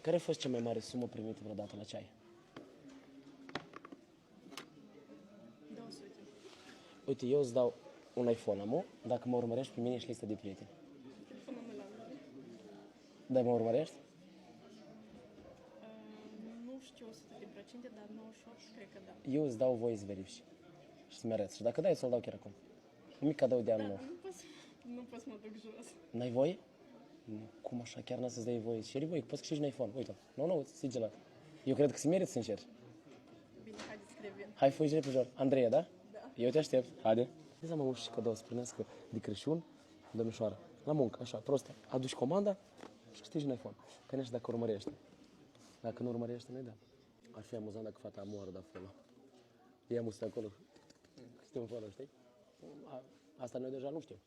Care a fost cea mai mare sumă primită vreodată la ceai? 200. Uite, eu îți dau un iPhone, amu, dacă mă urmărești pe mine și lista de prieteni. Telefonul meu la mine. Dar mă urmărești? Nu știu 100%, dar 98 cred că da. Eu îți dau voie să verifici și să-mi arăți. Și dacă dai, să-l dau chiar acum. Mic cadou de anul nou. Nu pot să mă duc jos. N-ai voie? Nu. Cum așa? Chiar n-a să-ți dai voie? Și voie, poți câștigi un iPhone. Uite, nu, sigilat. Eu cred că se merită, sincer. Bine, haideți să revin. Hai, fă repejor. Andreea, da? Da. Eu te aștept. Haide. Ce să mă și cadou să primească de Crăciun, domnișoară. La muncă, așa, prost. Aduci comanda și câștigi un iPhone. Că nu știu dacă urmărește. Dacă nu urmărește, nu-i da. Ar fi amuzant dacă fata moară de follow. Ea mustă acolo. Știu un follow, știi? Asta noi deja nu știm.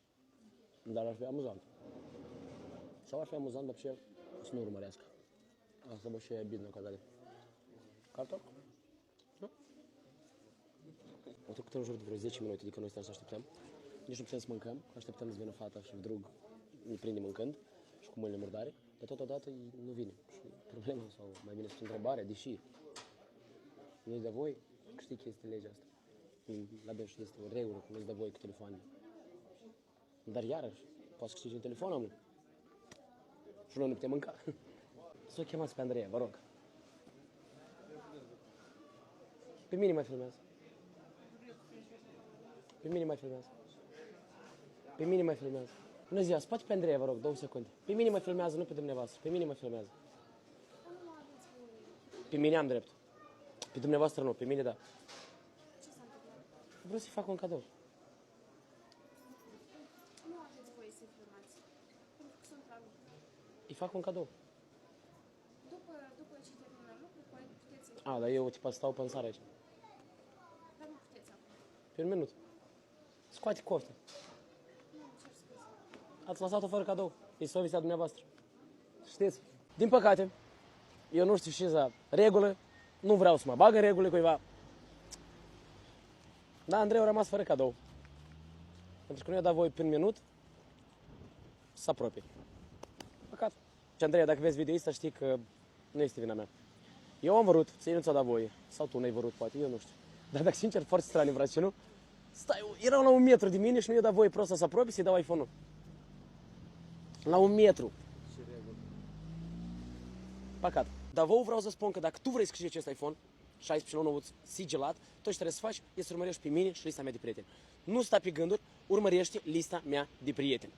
Dar ar fi amuzant. Sau ar fi amuzant, dar și el să nu urmărească. Asta bă și e bine cazare. Carton? Nu? Au trecut în jur de vreo 10 minute de când noi stăm să așteptăm. Nici nu putem să mâncăm, așteptăm să vină fata și drug ne prinde mâncând și cu mâinile murdare, dar totodată nu vine. Și problema, sau mai bine spune întrebarea, deși nu-i de voi, știi că este legea asta. La Belș este o regulă, că nu-i de voi cu telefoanele. Dar iarăși, poți să câștigi un telefon, omule. Și noi nu putem mânca. Să o chemați pe Andreea, vă rog. Pe mine mai filmează. Pe mine mai filmează. Pe mine mai filmează. Bună ziua, spate pe Andreea, vă rog, 2 secunde. Pe mine mai filmează, nu pe dumneavoastră. Pe mine mai filmează. Pe mine am drept. Pe dumneavoastră nu, pe mine da. Vreau să-i fac un cadou. Nu aveți voie să filmați, pentru că sunt la lucru. Îi fac un cadou. După ce terminăm lucru, puteți să... A, dar eu tipa stau pe țară aici. Dar nu puteți acum. Pe un minut. Scoate cofta. Nu, cer scuze. Ați lăsat-o fără cadou. E sovestea dumneavoastră. Știți? Din păcate, eu nu știu și za regulă. Nu vreau să mă bag în regulă cuiva. Da, Andrei a rămas fără cadou. Pentru că nu i-a dat voi pe un minut să apropie. Păcat. Și Andrei, dacă vezi video ăsta, știi că nu este vina mea. Eu am vrut, ție nu ți-a dat voie. Sau tu n-ai vrut, poate, eu nu știu. Dar dacă sincer, foarte straniu, frate, nu? Stai, erau la 1 metru de mine și nu i-a dat voie prost să apropie să-i dau iPhone-ul. La 1 metru. Păcat. Dar vouă vreau să spun că dacă tu vrei să câștigi acest iPhone 16 nou sigilat, tot ce trebuie să faci este să urmărești pe mine și lista mea de prieteni. Nu sta pe gânduri, urmărește lista mea de prieteni.